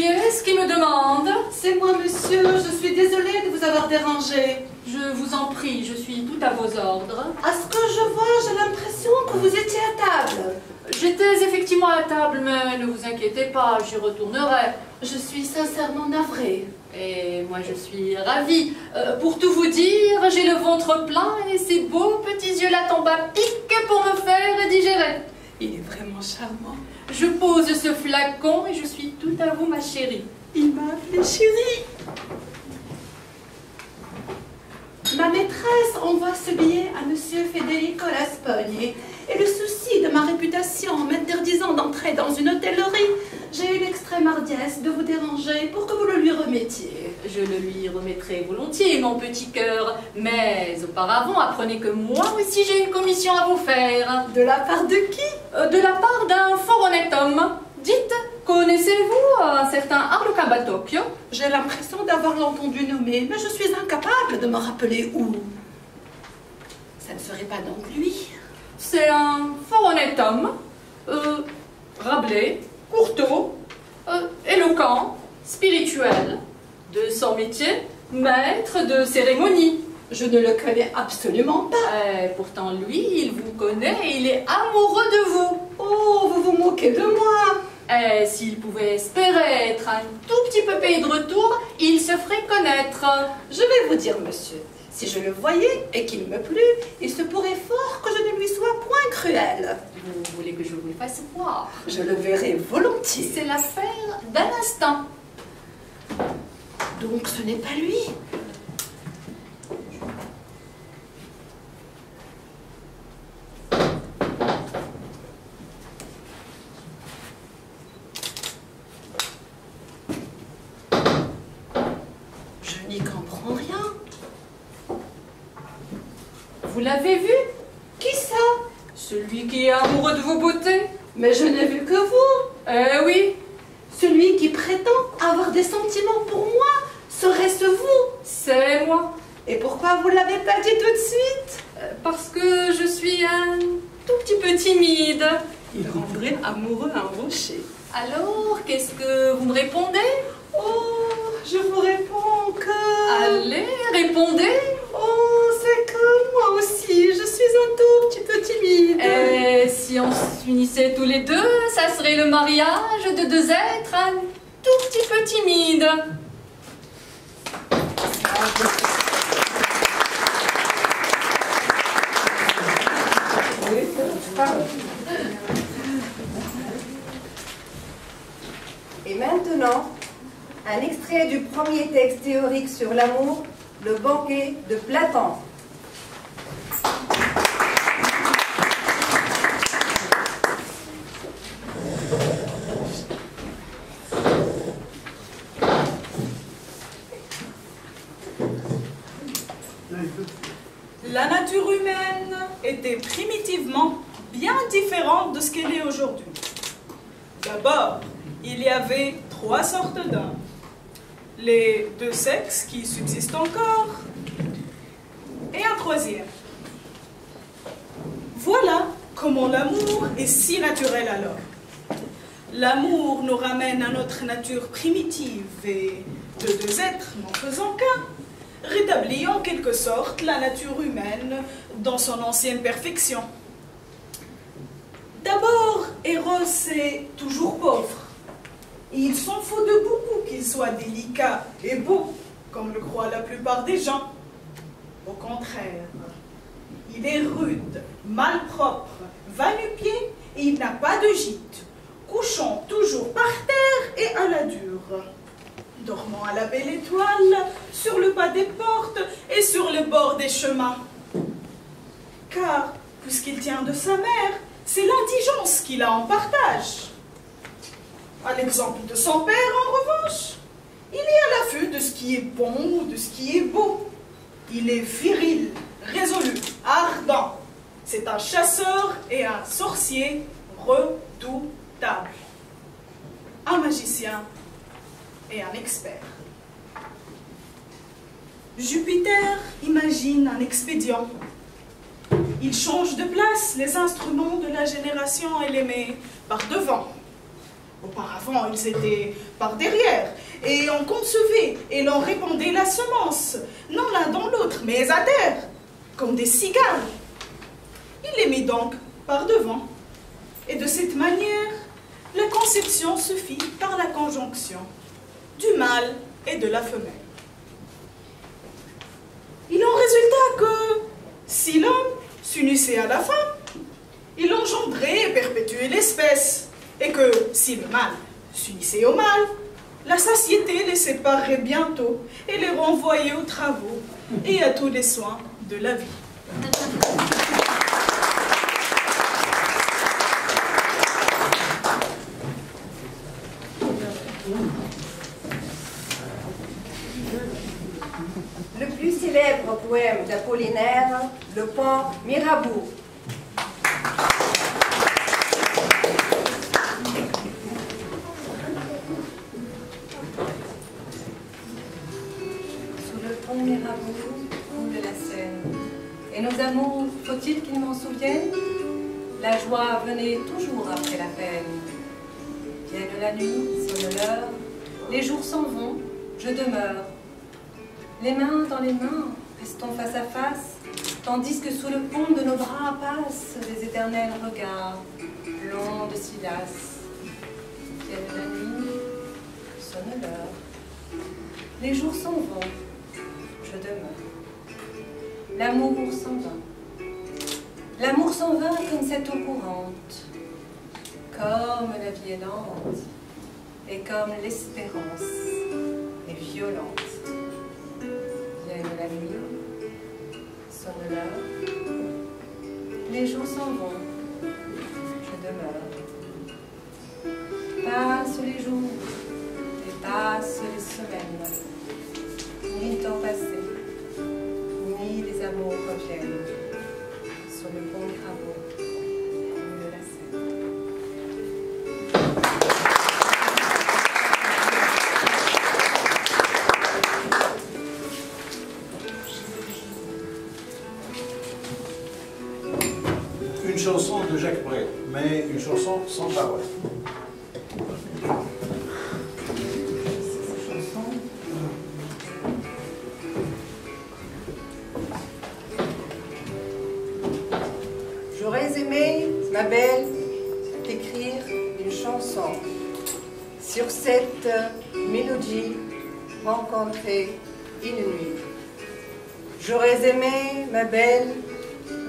est-ce qui me demande? C'est moi, monsieur. Je suis désolée de vous avoir dérangé. Je vous en prie, je suis tout à vos ordres. À ce que je vois, j'ai l'impression que vous étiez à table. J'étais effectivement à table, mais ne vous inquiétez pas, j'y retournerai. Je suis sincèrement navrée. Et moi, je suis ravie. Pour tout vous dire, j'ai le ventre plein et ces beaux petits yeux-là tombent à pic pour me faire digérer. Il est vraiment charmant. Je pose ce flacon et je suis tout à vous, ma chérie. Il m'a appelée chérie. Ma maîtresse envoie ce billet à monsieur Federico Laspogne. Et le souci de ma réputation m'interdisant d'entrer dans une hôtellerie, j'ai eu l'extrême hardiesse de vous déranger pour que vous le lui remettiez. Je le lui remettrai volontiers, mon petit cœur. Mais auparavant, apprenez que moi aussi j'ai une commission à vous faire. De la part de qui? De la part d'un fort honnête homme. Dites, connaissez-vous un certain Arluca Batocchio? J'ai l'impression d'avoir entendu nommer, mais je suis incapable de me rappeler où. Ça ne serait pas donc lui? C'est un fort honnête homme, Rabelais, courtois, éloquent, spirituel, de son métier, maître de cérémonie. Je ne le connais absolument pas. Pourtant, lui, il vous connaît et il est amoureux de vous. Oh, vous vous moquez de moi. S'il pouvait espérer être un tout petit peu payé de retour, il se ferait connaître. Je vais vous dire, monsieur, si je le voyais et qu'il me plût, il se pourrait fort que je ne lui sois point cruel. Vous voulez que je vous le fasse voir? Je le verrai volontiers. C'est l'affaire d'un instant. Donc ce n'est pas lui? Je n'y comprends rien. Vous l'avez vu? Qui ça? Celui qui est amoureux de vos beautés. Mais je n'ai vu que vous. Oui. Celui qui prétend avoir des sentiments pour moi, serait-ce vous? C'est moi. Et pourquoi vous ne l'avez pas dit tout de suite? Parce que je suis un tout petit peu timide. Il rendrait amoureux un rocher. Alors, qu'est-ce que vous me répondez? Oh, je vous réponds que... Allez, répondez. Oh, c'est que moi aussi, je suis un tout petit peu timide. Et si on s'unissait tous les deux, ça serait le mariage de deux êtres un tout petit peu timides. Et maintenant, un extrait du premier texte théorique sur l'amour, le banquet de Platon. La nature humaine était primitivement bien différente de ce qu'elle est aujourd'hui. D'abord, il y avait 3 sortes d'hommes. Les 2 sexes qui subsistent encore, et un 3e. Voilà comment l'amour est si naturel alors. L'amour nous ramène à notre nature primitive et de 2 êtres n'en faisant qu'un, rétablit en quelque sorte la nature humaine dans son ancienne perfection. D'abord, Eros est toujours pauvre. Et il s'en faut de beaucoup qu'il soit délicat et beau, comme le croient la plupart des gens. Au contraire, il est rude, malpropre, va-nu-pied et il n'a pas de gîte, couchant toujours par terre et à la dure, dormant à la belle étoile, sur le pas des portes et sur le bord des chemins. Car, puisqu'il tient de sa mère, c'est l'indigence qu'il a en partage. À l'exemple de son père, en revanche, il est à l'affût de ce qui est bon ou de ce qui est beau. Il est viril, résolu, ardent. C'est un chasseur et un sorcier redoutable. Un magicien et un expert. Jupiter imagine un expédient. Il change de place les instruments de la génération et les met par devant. Auparavant, ils étaient par derrière, et on concevait et l'on répandait la semence, non l'un dans l'autre, mais à terre, comme des cigales. Il les mit donc par devant, et de cette manière, la conception se fit par la conjonction du mâle et de la femelle. Il en résulta que, si l'homme s'unissait à la femme, il engendrait et perpétuait l'espèce, et que, si le mâle s'unissait au mâle, la satiété les séparerait bientôt et les renvoyait aux travaux et à tous les soins de la vie. Le plus célèbre poème d'Apollinaire, le pont Mirabeau. Sous le pont Mirabeau coule la Seine, et nos amours, faut-il qu'ils m'en souviennent? La joie venait toujours après la peine. Vienne la nuit, sonne l'heure, les jours s'en vont, je demeure. Les mains dans les mains, restons face à face, tandis que sous le pont de nos bras passent les éternels regards, longs de Silas. Vienne la nuit, sonne l'heure, les jours s'en vont, je demeure. L'amour s'en va. L'amour s'en va comme cette eau courante, comme la vie est lente, et comme l'espérance est violente. Vienne la nuit, sonne l'heure, les jours s'en vont, je demeure. Passent les jours et passent les semaines, ni le temps passé, ni les amours reviennent. Sur le pont Mirabeau, coule la Seine. Une chanson de Jacques Brel, mais une chanson sans parole. J'aurais aimé, ma belle, t'écrire une chanson sur cette mélodie rencontrée une nuit. J'aurais aimé, ma belle,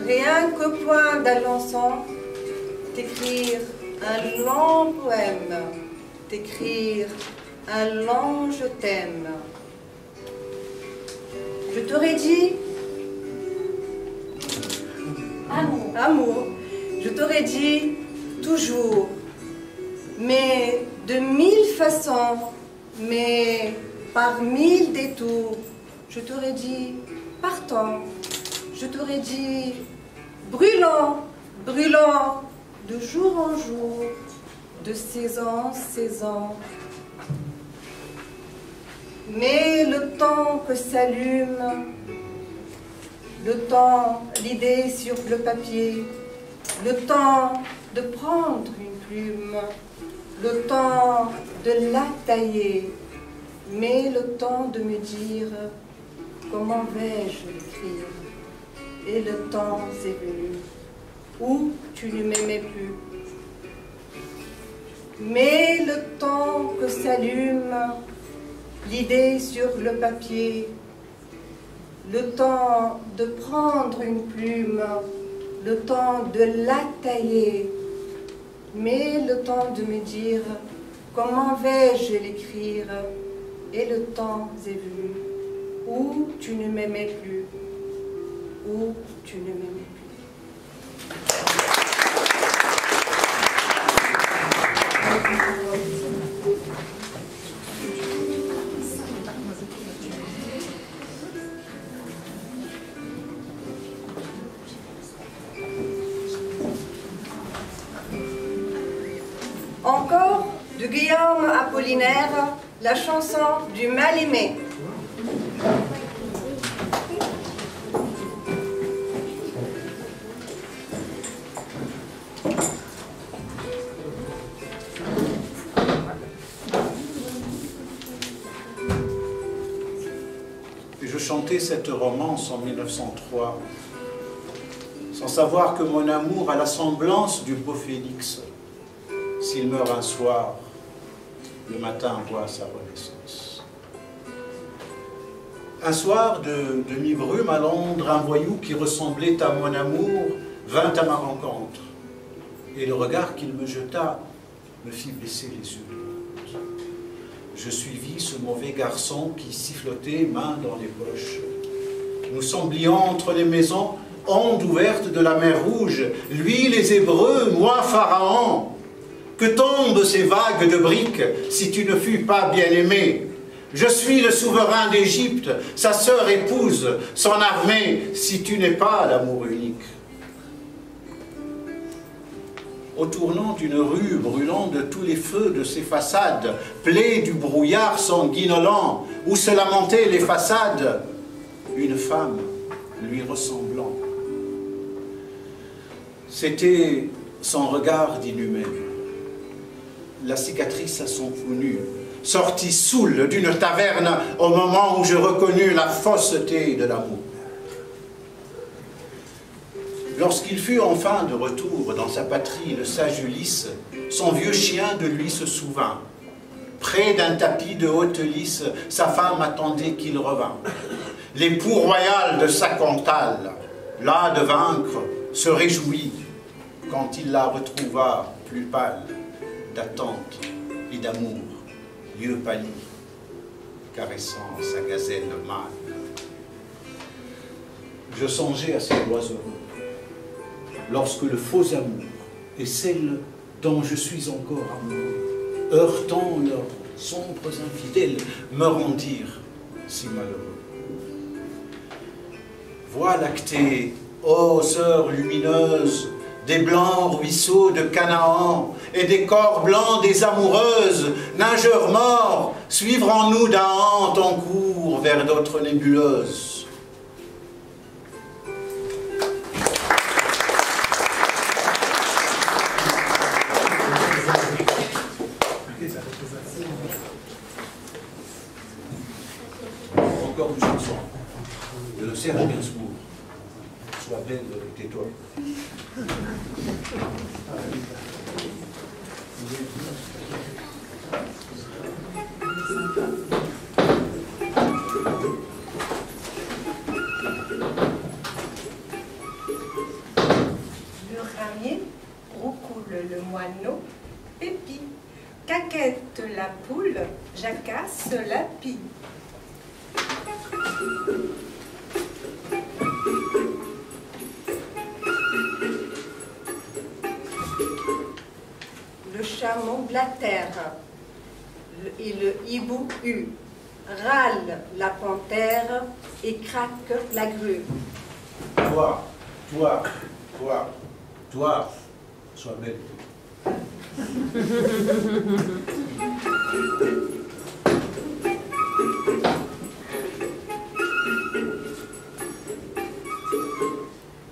rien qu'au point d'Alençon, t'écrire un long poème, t'écrire un long je t'aime. Je t'aurais dit amour, je t'aurais dit toujours, mais de mille façons, mais par mille détours. Je t'aurais dit partant, je t'aurais dit brûlant, brûlant, de jour en jour, de saison en saison. Mais le temps que s'allume, le temps, l'idée sur le papier, le temps de prendre une plume, le temps de la tailler, mais le temps de me dire comment vais-je l'écrire. Et le temps est venu où tu ne m'aimais plus. Mais le temps que s'allume l'idée sur le papier, le temps de prendre une plume, le temps de la tailler, mais le temps de me dire comment vais-je l'écrire. Et le temps est venu où tu ne m'aimais plus, où tu ne m'aimais plus. Encore de Guillaume Apollinaire, la chanson du mal-aimé. que je chantais cette romance en 1903, sans savoir que mon amour a la semblance du beau phénix. S'il meurt un soir, le matin voit sa renaissance. Un soir de mi-brume à Londres, un voyou qui ressemblait à mon amour vint à ma rencontre. Et le regard qu'il me jeta me fit baisser les yeux. Je suivis ce mauvais garçon qui sifflotait, main dans les poches. Nous semblions entre les maisons, ondes ouvertes de la mer Rouge, lui les Hébreux, moi Pharaon. Que tombent ces vagues de briques si tu ne fus pas bien-aimé. Je suis le souverain d'Égypte, sa sœur épouse, son armée, si tu n'es pas l'amour unique. Au tournant d'une rue brûlant de tous les feux de ses façades, plaie du brouillard sanguinolent, où se lamentaient les façades, une femme lui ressemblant. C'était son regard d'inhumaine, la cicatrice à son cou nu, sortie saoule d'une taverne au moment où je reconnus la fausseté de l'amour. Lorsqu'il fut enfin de retour dans sa patrie, le sage Ulysse, son vieux chien de lui se souvint. Près d'un tapis de haute lisse, sa femme attendait qu'il revînt. L'époux royal de sa Cantal, là de vaincre, se réjouit quand il la retrouva plus pâle, d'attente et d'amour, yeux pâlis, caressant sa gazelle mâle. Je songeais à ces oiseaux lorsque le faux amour et celle dont je suis encore amoureux, heurtant leurs sombres infidèles, me rendirent si malheureux. Voie lactée, ô sœur lumineuse, des blancs ruisseaux de Canaan et des corps blancs des amoureuses, nageurs morts, suivre en nous d'un han ton cours vers d'autres nébuleuses. Encore une chanson de Serge Gainsbourg. Sois belle, tais-toi. Le ramier roucoule le moineau, Pépi, caquette la poule, jacasse la pie. Le chameau blatère et le hibou hue, râle la panthère et craque la grue. Toi, toi, toi, toi, sois belle.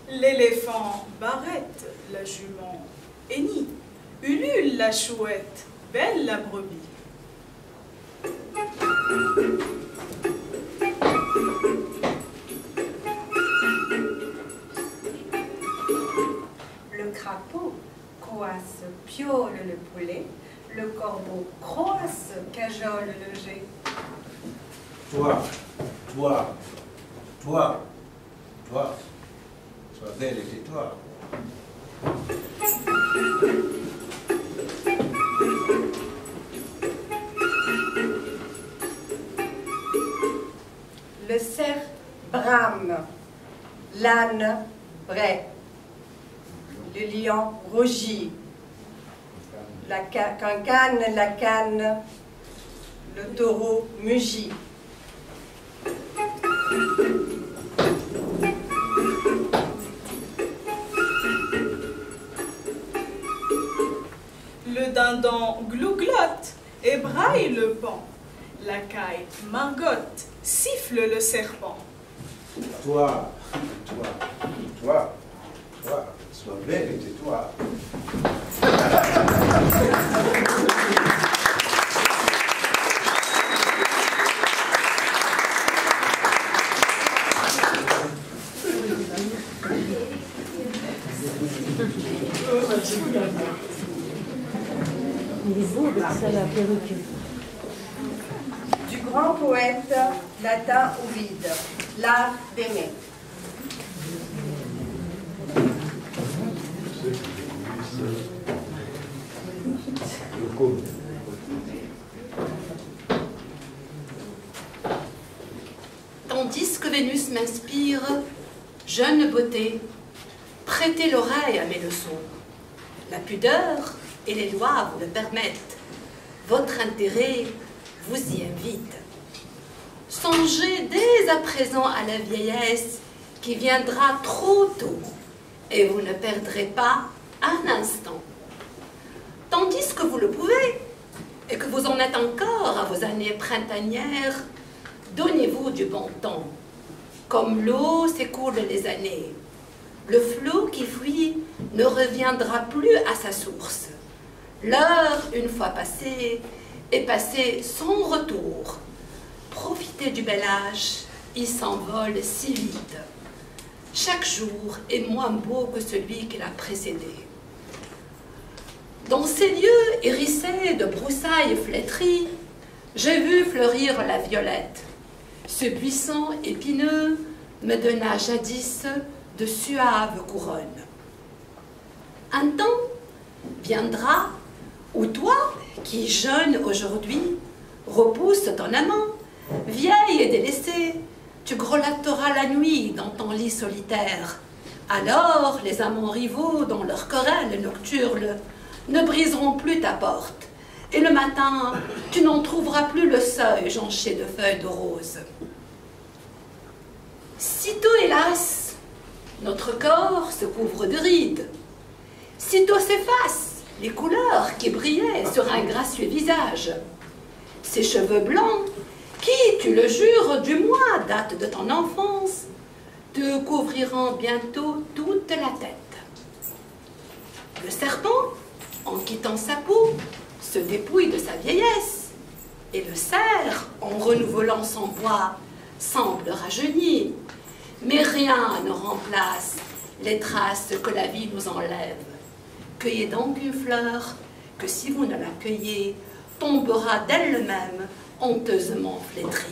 L'éléphant Barrette, la jument Hennie, Ulule la chouette, belle la brebis. Le crapaud coasse, piole le poulet, le corbeau croasse, cajole le jet. Toi, toi, toi, toi, sois belle et tais-toi. Le cerf brame, l'âne braie, le lion rugit, la cancane, la canne, le taureau mugit. Le dindon glouglotte et braille le pan. La caille margotte, siffle le serpent. Toi, toi, toi, toi, sois belle et tais-toi. Du grand poète latin Ovide, l'art d'aimer. Tandis que Vénus m'inspire, jeune beauté, prêtez l'oreille à mes leçons. La pudeur et les lois vous le permettent. Votre intérêt vous y invite. Songez dès à présent à la vieillesse qui viendra trop tôt, et vous ne perdrez pas un instant. Tandis que vous le pouvez, et que vous en êtes encore à vos années printanières, donnez-vous du bon temps. Comme l'eau s'écoulent les années, le flot qui fuit ne reviendra plus à sa source. L'heure, une fois passée, est passée sans retour. Profitez du bel âge, il s'envole si vite. Chaque jour est moins beau que celui qui l'a précédé. Dans ces lieux hérissés de broussailles flétries, j'ai vu fleurir la violette. Ce buisson épineux me donna jadis de suaves couronnes. Un temps viendra où toi, qui jeune aujourd'hui, repousse ton amant, vieille et délaissée, tu greloteras la nuit dans ton lit solitaire. Alors les amants rivaux, dans leur querelle nocturne, ne briseront plus ta porte. Et le matin, tu n'en trouveras plus le seuil jonché de feuilles de rose. Sitôt, hélas, notre corps se couvre de rides. Sitôt s'effacent les couleurs qui brillaient sur un gracieux visage. Ces cheveux blancs, qui, tu le jures, du moins datent de ton enfance, te couvriront bientôt toute la tête. Le serpent, en quittant sa peau, se dépouille de sa vieillesse, et le cerf, en renouvelant son bois, semble rajeunir. Mais rien ne remplace les traces que la vie nous enlève. Cueillez donc une fleur que, si vous ne la cueillez, tombera d'elle-même honteusement flétrie.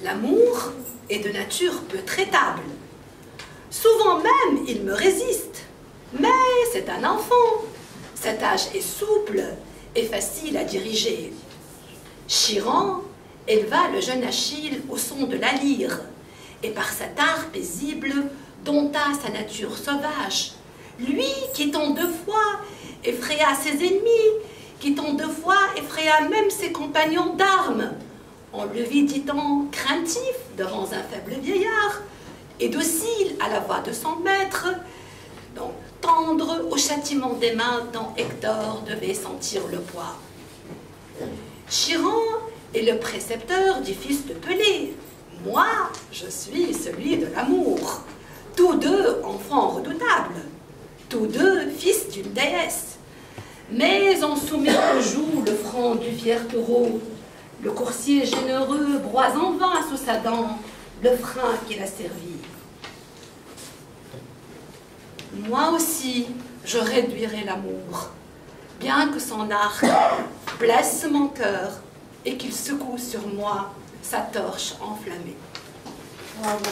L'amour est de nature peu traitable. Souvent même, il me résiste. Mais c'est un enfant. Cet âge est souple et facile à diriger. Chiron éleva le jeune Achille au son de la lyre, et par cet art paisible dompta sa nature sauvage. Lui qui tant de fois effraya ses ennemis, qui tant de fois effraya même ses compagnons d'armes. On le vit, dit-on, craintif devant un faible vieillard, et docile à la voix de son maître, donc tendre au châtiment des mains dont Hector devait sentir le poids. Chiron est le précepteur du fils de Pelée. Moi, je suis celui de l'amour. Tous deux enfants redoutables, tous deux fils d'une déesse. Mais on soumet au joug le front du fier taureau, le coursier généreux broie en vain sous sa dent le frein qu'il a servi. Moi aussi, je réduirai l'amour, bien que son arc blesse mon cœur et qu'il secoue sur moi sa torche enflammée. Bravo.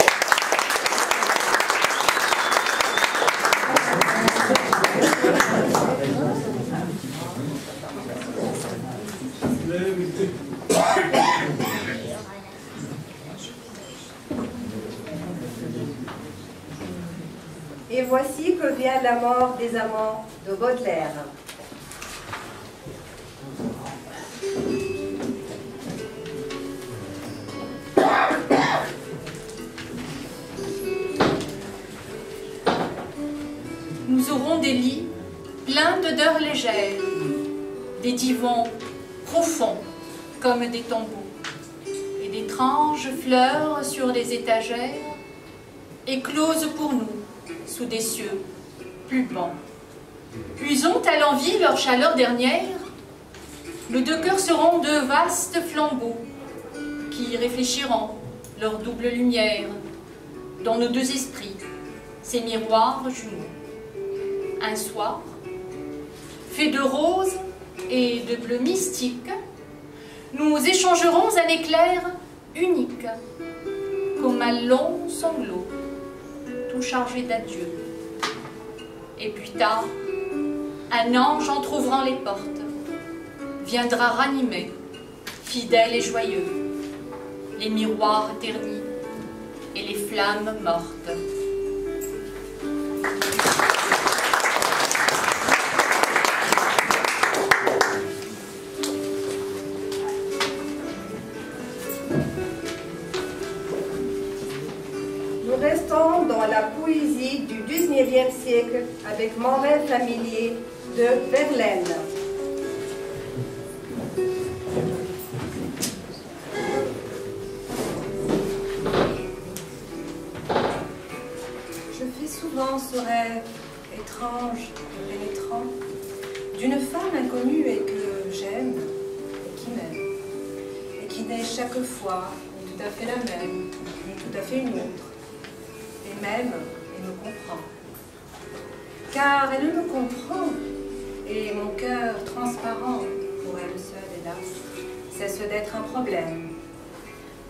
Et voici que vient la mort des amants de Baudelaire. Nous aurons des lits pleins d'odeurs légères, des divans profonds comme des tombeaux, et d'étranges fleurs sur les étagères, écloses pour nous sous des cieux plus bons. Puisons à l'envie leur chaleur dernière, nos deux cœurs seront de vastes flambeaux qui réfléchiront leur double lumière dans nos deux esprits, ces miroirs jumeaux. Un soir, fait de rose et de bleu mystique, nous échangerons un éclair unique, comme un long sanglot, tout chargé d'adieu. Et plus tard, un ange entr'ouvrant les portes viendra ranimer, fidèle et joyeux, les miroirs ternis et les flammes mortes. Nous restons dans la poésie du XIXe siècle avec mon rêve familier de Verlaine. Je fais souvent ce rêve étrange et pénétrant d'une femme inconnue et que j'aime et qui m'aime et qui n'est chaque fois ni tout à fait la même, ni tout à fait une autre, et m'aime et me comprend. Car elle me comprend et mon cœur transparent, pour elle seule, hélas, cesse d'être un problème.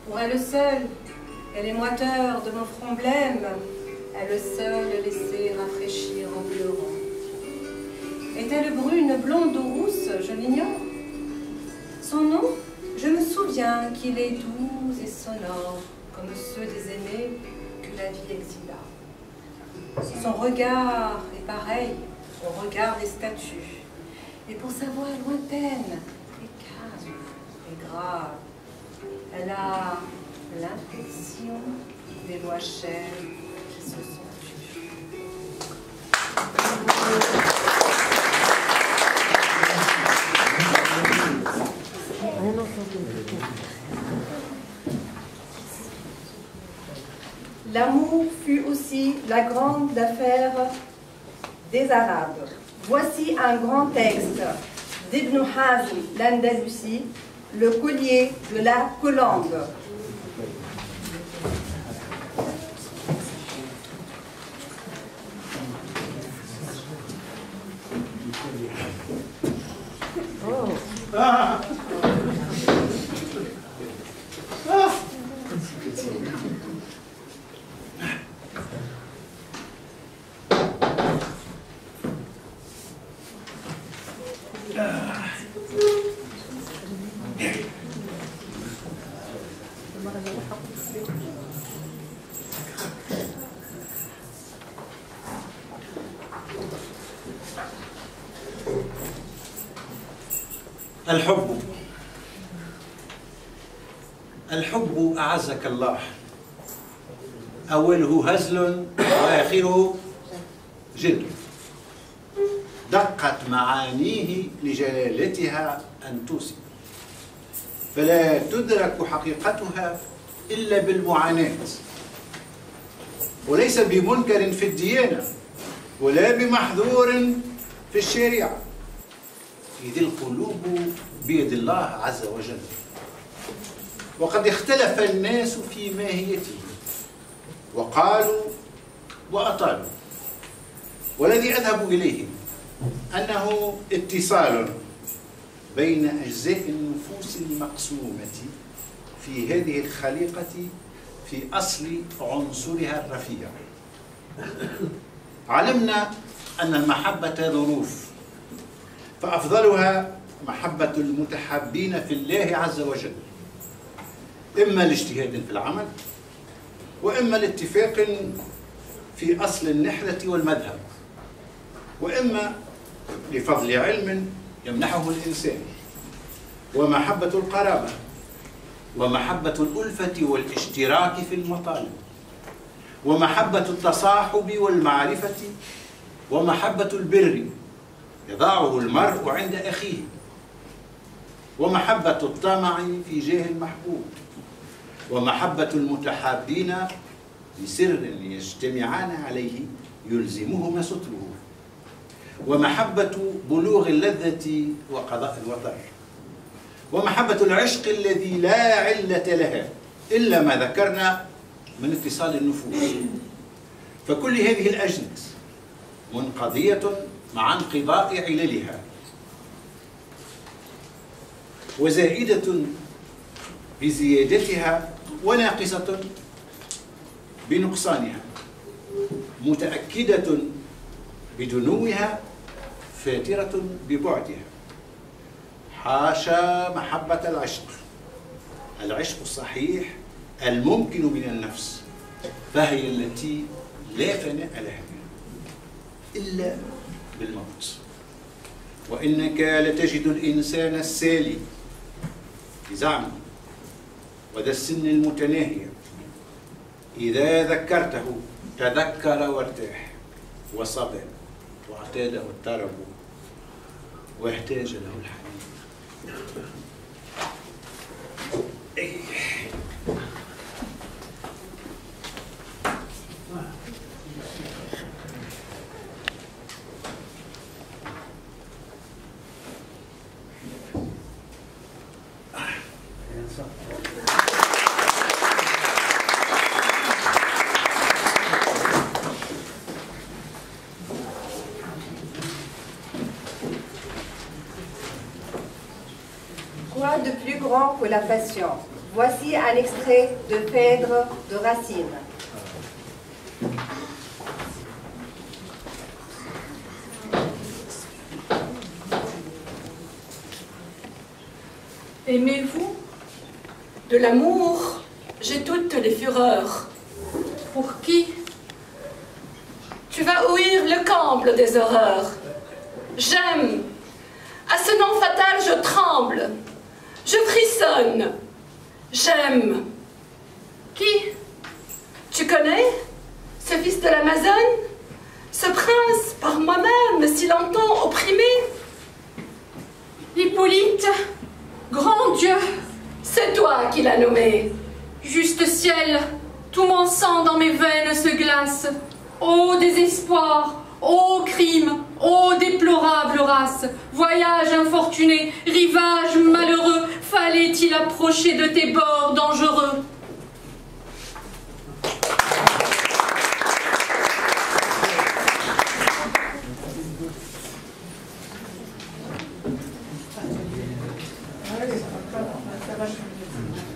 Pour elle seule, et les moiteurs de mon front blême, elle seule laissait rafraîchir en pleurant. Est-elle brune, blonde ou rousse? Je l'ignore. Son nom, je me souviens qu'il est doux et sonore, comme ceux des aînés que la vie exila. Son regard est pareil au regard des statues, et pour sa voix lointaine et calme et grave, elle a l'impression des lois chères qui se sont tues. L'amour fut aussi la grande affaire des Arabes. Voici un grand texte d'Ibn Hazm, l'Andalusie, le collier de la colombe. الحب أعزك الله أوله هزل وآخره جد دقت معانيه لجلالتها أن توصي فلا تدرك حقيقتها إلا بالمعاناة وليس بمنكر في الديانة ولا بمحظور في الشريعة إذ القلوب بيد الله عز وجل وقد اختلف الناس في ماهيته وقالوا وأطالوا والذي أذهب إليه أنه اتصال بين أجزاء النفوس المقسومة في هذه الخليقة في أصل عنصرها الرفيع. علمنا أن المحبة ظروف فأفضلها محبة المتحابين في الله عز وجل إما لاجتهاد في العمل وإما لاتفاق في أصل النحلة والمذهب وإما لفضل علم يمنحه الإنسان ومحبة القرابة ومحبة الألفة والاشتراك في المطالب ومحبة التصاحب والمعرفة ومحبة البر يضعه المرء عند أخيه ومحبة الطمع في جاه المحبوب ومحبة المتحابين بسر يجتمعان عليه يلزمهما ستره ومحبة بلوغ اللذة وقضاء الوطر ومحبة العشق الذي لا علة لها إلا ما ذكرنا من اتصال النفوس فكل هذه الأجناس منقضية مع انقضاء عللها وزائدة بزيادتها وناقصة بنقصانها، متأكدة بدنوها فاترة ببعدها. حاشا محبة العشق، العشق الصحيح الممكن من النفس، فهي التي لا فناء لها إلا بالموت. وإنك لتجد الإنسان السالي بزعمه وذا السن المتناهية إذا ذكرته تذكر وارتاح وصبر، واعتاده الطرب واحتاج له الحنين. Quoi de plus grand que la passion? Voici un extrait de Phèdre de Racine. Aimez-vous? De l'amour, j'ai toutes les fureurs. Pour qui? Tu vas ouïr le comble des horreurs. J'aime. À ce nom fatal, je tremble. Je frissonne. J'aime. Qui? Tu connais ce fils de l'Amazone? Ce prince, par moi-même, si longtemps opprimé? Hippolyte? Grand Dieu! C'est toi qui l'as nommé. Juste ciel, tout mon sang dans mes veines se glace. Ô désespoir, ô crime, ô déplorable race, voyage infortuné, rivage malheureux, fallait-il approcher de tes bords dangereux?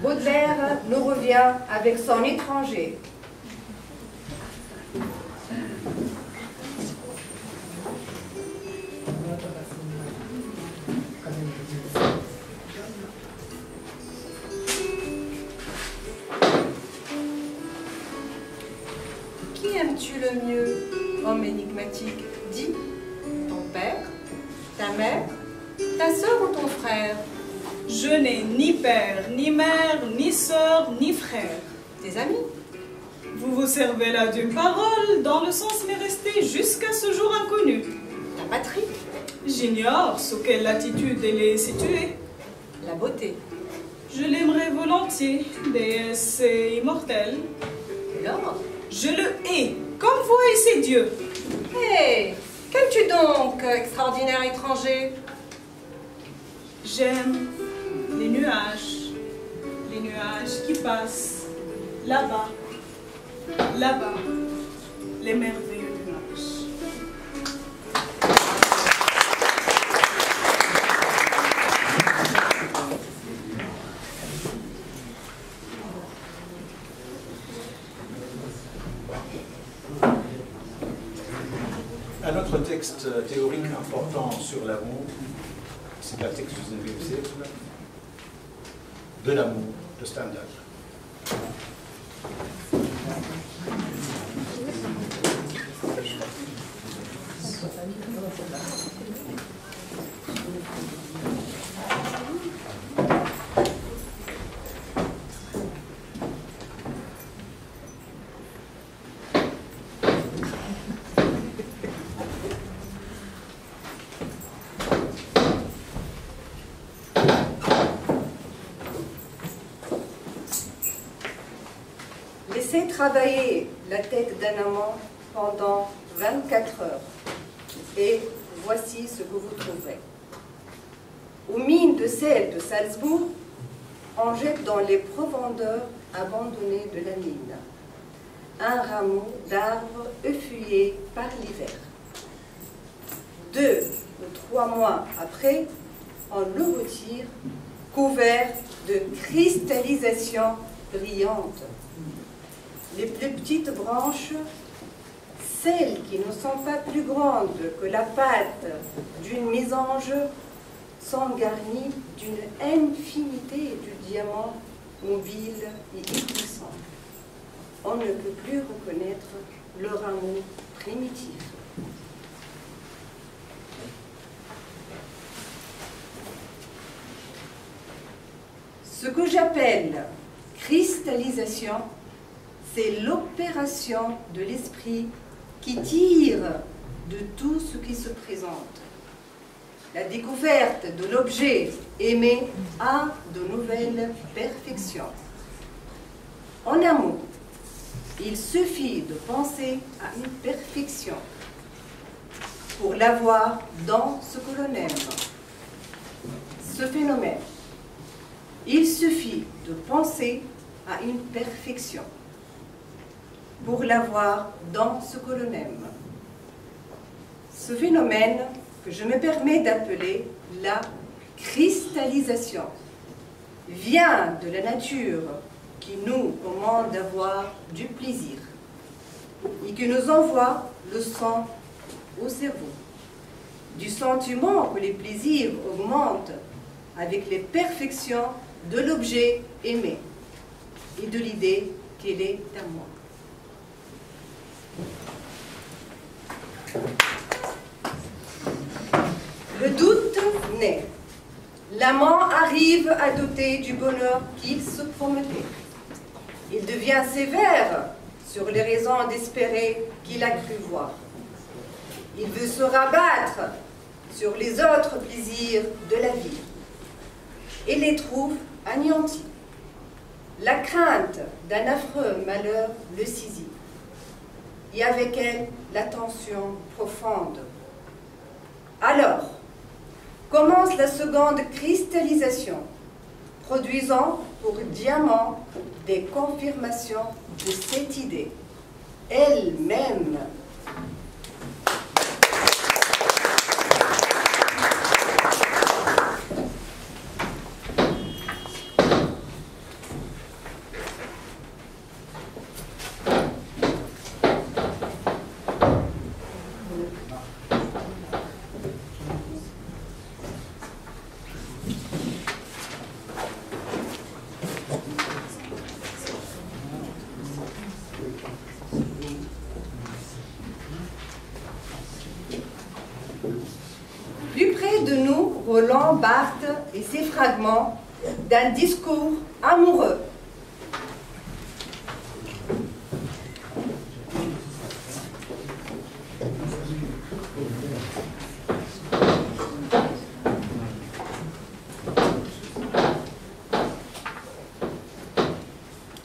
Baudelaire nous revient avec son étranger. Qui aimes-tu le mieux, homme énigmatique? Dis, ton père, ta mère, ta sœur ou ton frère? Je n'ai ni père, ni mère, ni sœur, ni frère. Tes amis? Vous vous servez là d'une parole dont le sens m'est resté jusqu'à ce jour inconnu. Ta patrie? J'ignore sous quelle latitude elle est située. La beauté? Je l'aimerais volontiers, déesse et immortelle. L'or? Je le hais, comme vous haïssez Dieu. Hé, qu'aimes-tu donc, extraordinaire étranger? J'aime les nuages qui passent là-bas, là-bas, les merveilleux nuages. Un autre texte théorique important sur l'amour, c'est un texte du XIXe siècle, de l'amour, de Stendhal. Laissez travailler la tête d'un amant pendant 24 heures. Et voici ce que vous trouverez. Aux mines de sel de Salzbourg, on jette dans les profondeurs abandonnées de la mine un rameau d'arbre effeuillé par l'hiver. 2 ou 3 mois après, on le retire couverts de cristallisation brillante. Les plus petites branches, celles qui ne sont pas plus grandes que la pâte d'une mésange, sont garnies d'une infinité de diamants mobiles et éblouissants. On ne peut plus reconnaître leur amour primitif. Ce que j'appelle cristallisation, c'est l'opération de l'esprit qui tire de tout ce qui se présente. La découverte de l'objet aimé a de nouvelles perfections. En amour, il suffit de penser à une perfection pour l'avoir dans ce que l'on aime. Ce phénomène, il suffit de penser à une perfection pour l'avoir dans ce que l'on aime. Ce phénomène que je me permets d'appeler la cristallisation vient de la nature qui nous commande d'avoir du plaisir et qui nous envoie le sang au cerveau, du sentiment que les plaisirs augmentent avec les perfections de l'objet aimé et de l'idée qu'elle est à moi. Le doute naît. L'amant arrive à douter du bonheur qu'il se promettait. Il devient sévère sur les raisons d'espérer qu'il a cru voir. Il veut se rabattre sur les autres plaisirs de la vie et les trouve anéantis. La crainte d'un affreux malheur le saisit, et avec elle la tension profonde. Alors commence la seconde cristallisation, produisant pour diamant des confirmations de cette idée, elle-même. Plus près de nous, Roland Barthes et ses fragments d'un discours amoureux.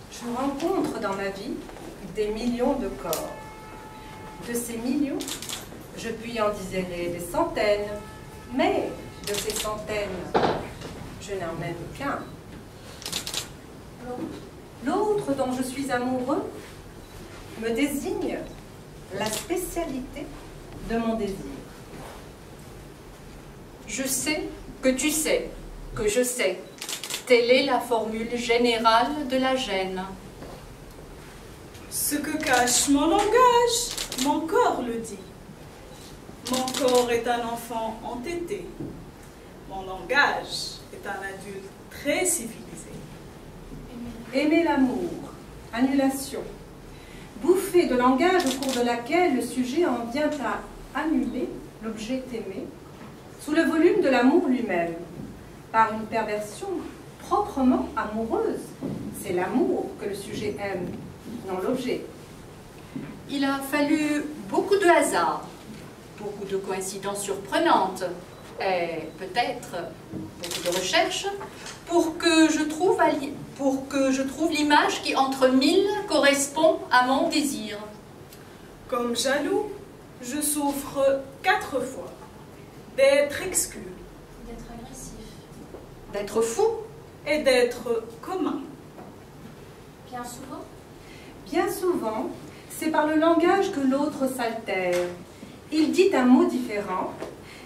Je rencontre dans ma vie des millions de corps. De ces millions, je puis en désirer des centaines, mais de ces centaines, je n'en aime qu'un. L'autre dont je suis amoureux me désigne la spécialité de mon désir. Je sais que tu sais que je sais. Telle est la formule générale de la gêne. Ce que cache mon langage, mon corps le dit. Mon corps est un enfant entêté. Mon langage est un adulte très civilisé. Aimer l'amour, annulation. Bouffée de langage au cours de laquelle le sujet en vient à annuler l'objet aimé sous le volume de l'amour lui-même, par une perversion proprement amoureuse. C'est l'amour que le sujet aime, non l'objet. Il a fallu beaucoup de hasard, beaucoup de coïncidences surprenantes et peut-être beaucoup de recherches pour que je trouve l'image qui entre mille correspond à mon désir. Comme jaloux, je souffre 4 fois d'être exclu, D'être agressif. D'être fou. et d'être commun. Bien souvent. Bien souvent, c'est par le langage que l'autre s'altère. Il dit un mot différent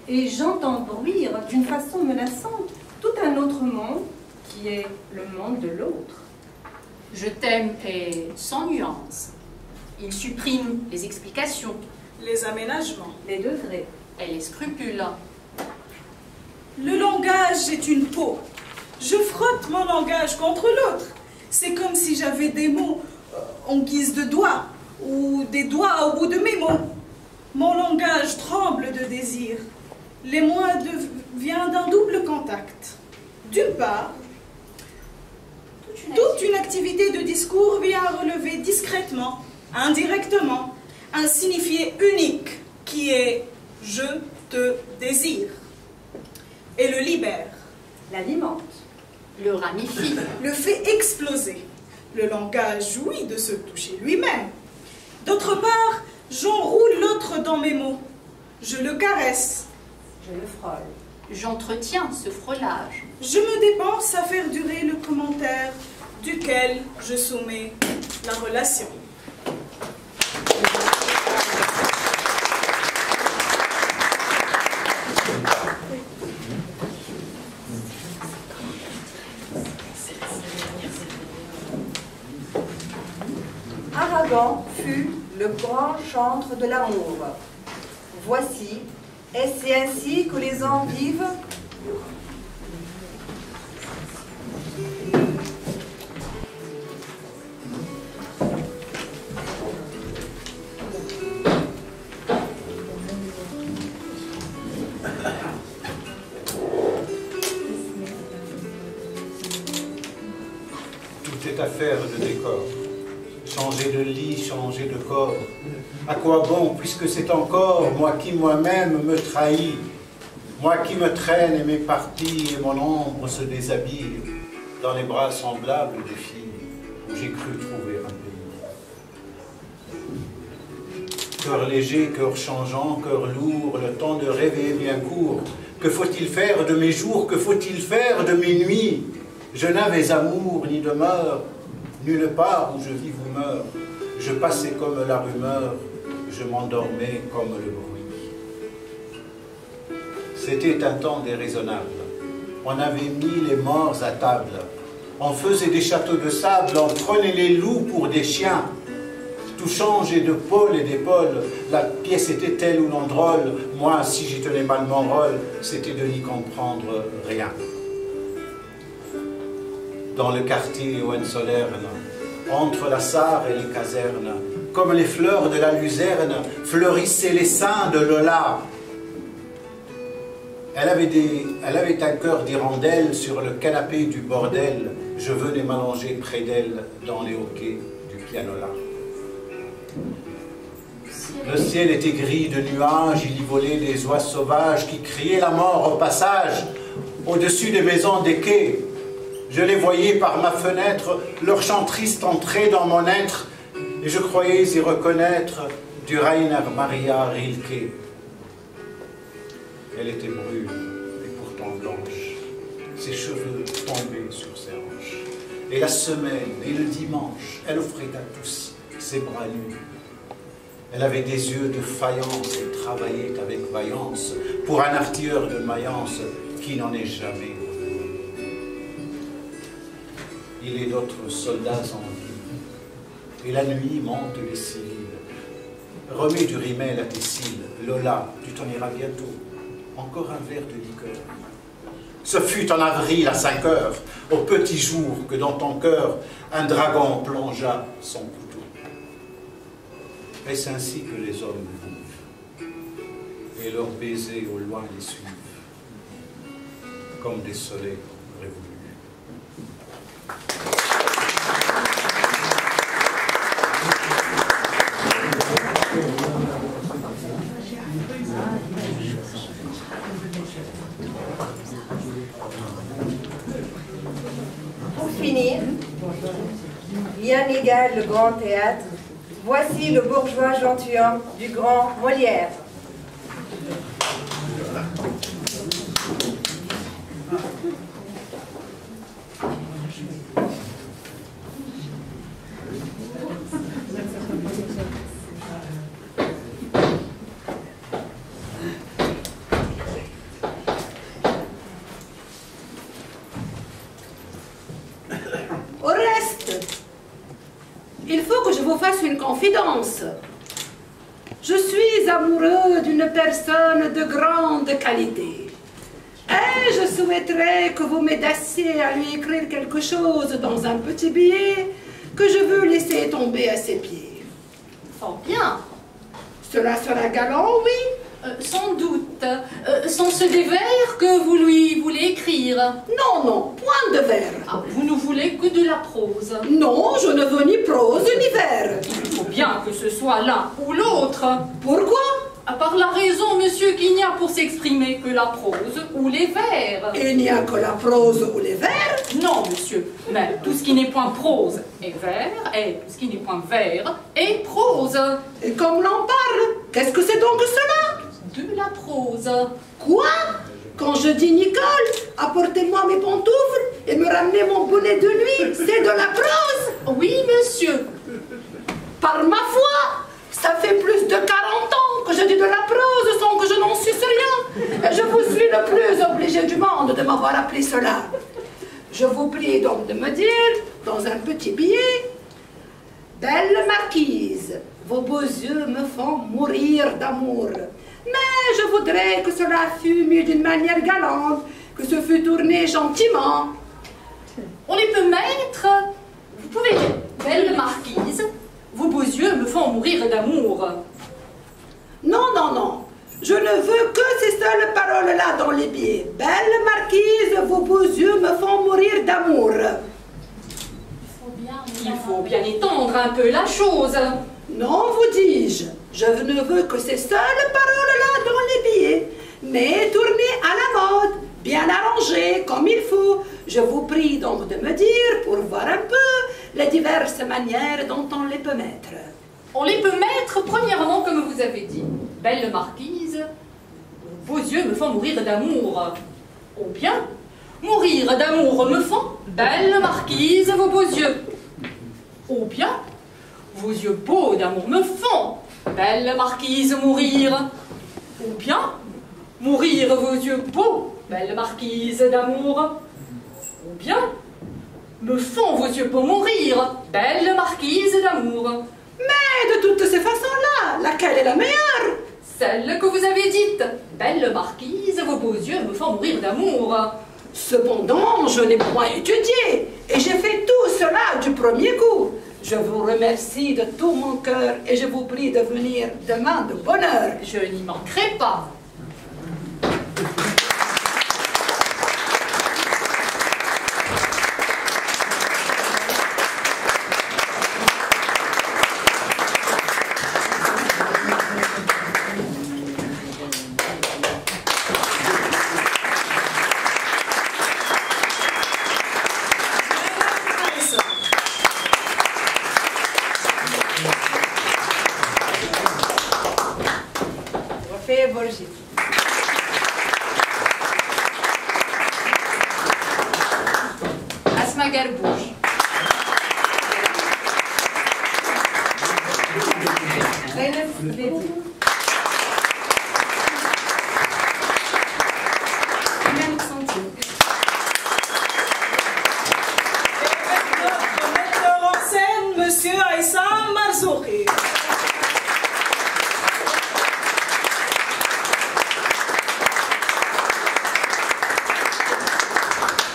et j'entends bruire d'une façon menaçante tout un autre monde qui est le monde de l'autre. Je t'aime est sans nuance. Il supprime les explications, Les aménagements. Les degrés. et les scrupules. Le langage est une peau. Je frotte mon langage contre l'autre. C'est comme si j'avais des mots en guise de doigts, ou des doigts au bout de mes mots. Mon langage tremble de désir. L'émoi vient d'un double contact. D'une part, toute une activité de discours vient relever discrètement, indirectement, un signifié unique qui est « je te désire » et le libère, L'alimente. Le ramifie. le fait exploser. Le langage jouit de se toucher lui-même. D'autre part, j'enroule l'autre dans mes mots. Je le caresse. Je le frôle. J'entretiens ce frôlage. Je me dépense à faire durer le commentaire duquel je soumets la relation. Aragon fut le grand chantre de l'amour. Voici, est-ce ainsi que les hommes vivent? Tout est affaire de décor. Changer de lit, changer de corps. À quoi bon, puisque c'est encore moi qui moi-même me trahis, moi qui me traîne et m'éparpille et mon ombre se déshabille dans les bras semblables des filles où j'ai cru trouver un pays. Cœur léger, cœur changeant, cœur lourd, le temps de rêver est bien court. Que faut-il faire de mes jours, que faut-il faire de mes nuits? Je n'avais amour ni demeure, nulle part où je vis ou meurs. Je passais comme la rumeur, je m'endormais comme le bruit. C'était un temps déraisonnable. On avait mis les morts à table. On faisait des châteaux de sable, on prenait les loups pour des chiens. Tout changeait de pôle et d'épaule. La pièce était telle ou non drôle. Moi, si j'y tenais mal mon rôle, c'était de n'y comprendre rien. Dans le quartier Hohenzollern, entre la Sarre et les casernes, comme les fleurs de la luzerne, fleurissaient les seins de Lola. Elle avait un cœur d'hirondelle sur le canapé du bordel. Je venais m'allonger près d'elle dans les hoquets du pianola. Le ciel était gris de nuages, il y volait des oies sauvages qui criaient la mort au passage, au-dessus des maisons des quais. Je les voyais par ma fenêtre, leur chant triste entrait dans mon être, et je croyais y reconnaître du Rainer Maria Rilke. Elle était brune et pourtant blanche, ses cheveux tombaient sur ses hanches. Et la semaine et le dimanche, elle offrait à tous ses bras nus. Elle avait des yeux de faïence et travaillait avec vaillance pour un artilleur de Mayence qui n'en est jamais revenu. Il est d'autres soldats en vie, et la nuit monte les cils. Remets du rimel à tes cils, Lola, tu t'en iras bientôt. Encore un verre de liqueur. Ce fut en avril à 5 heures, au petit jour, que dans ton cœur, un dragon plongea son couteau. Est-ce ainsi que les hommes vivent? Et leurs baisers au loin les suivent, comme des soleils révolus. Pour finir, bien égal le grand théâtre, voici le bourgeois gentilhomme du grand Molière. il faut que je vous fasse une confidence. Je suis amoureux d'une personne de grande qualité. Et je souhaiterais que vous m'aidassiez à lui écrire quelque chose dans un petit billet que je veux laisser tomber à ses pieds. Fort bien. Cela sera galant, oui? Sans doute. Sont-ce des vers que vous lui voulez écrire? Non, non, point de vers. Ah, vous ne voulez que de la prose. Non, je ne veux ni prose ni vers. Il faut bien que ce soit l'un ou l'autre. Pourquoi? Par la raison, monsieur, qu'il n'y a pour s'exprimer que la prose ou les vers. Il n'y a que la prose ou les vers? Non, monsieur, mais tout ce qui n'est point prose est vers, et tout ce qui n'est point vers est prose. Et comme l'on parle, qu'est-ce que c'est donc cela? De la prose. Quoi? Quand je dis Nicole, apportez-moi mes pantoufles et me ramenez mon bonnet de nuit, c'est de la prose? Oui, monsieur. Par ma foi, ça fait plus de 40 ans que je dis de la prose sans que je n'en suce rien. Et je vous suis le plus obligé du monde de m'avoir appelé cela. Je vous prie donc de me dire, dans un petit billet, « Belle marquise, vos beaux yeux me font mourir d'amour. Mais je voudrais que cela fût mis d'une manière galante, que ce fût tourné gentiment. » On les peut mettre. Vous pouvez dire, belle marquise, vos beaux yeux me font mourir d'amour. Non, non, non. Je ne veux que ces seules paroles-là dans les billets. Belle marquise, vos beaux yeux me font mourir d'amour. Il faut bien étendre un peu la chose. Non, vous dis-je. Je ne veux que ces seules paroles-là dans les billets, mais tournées à la mode, bien arrangées, comme il faut. Je vous prie donc de me dire, pour voir un peu, les diverses manières dont on les peut mettre. On les peut mettre, premièrement, comme vous avez dit, belle marquise, vos yeux me font mourir d'amour. Ou bien, mourir d'amour me font, belle marquise, vos beaux yeux. Ou bien, vos yeux beaux d'amour me font, belle marquise, mourir. Ou bien, mourir vos yeux beaux, belle marquise d'amour. Ou bien, me font vos yeux beaux mourir, belle marquise d'amour. Mais de toutes ces façons-là, laquelle est la meilleure? Celle que vous avez dite, belle marquise, vos beaux yeux me font mourir d'amour. Cependant, je n'ai point étudié, et j'ai fait tout cela du premier coup. Je vous remercie de tout mon cœur, et je vous prie de venir demain de bonne heure. Je n'y manquerai pas. Asma Garbouche. Zeynep Ledi. Yannick Santier. Notre metteur en scène, Monsieur Aïssam Marzouki.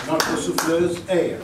Notre souffleuse Air.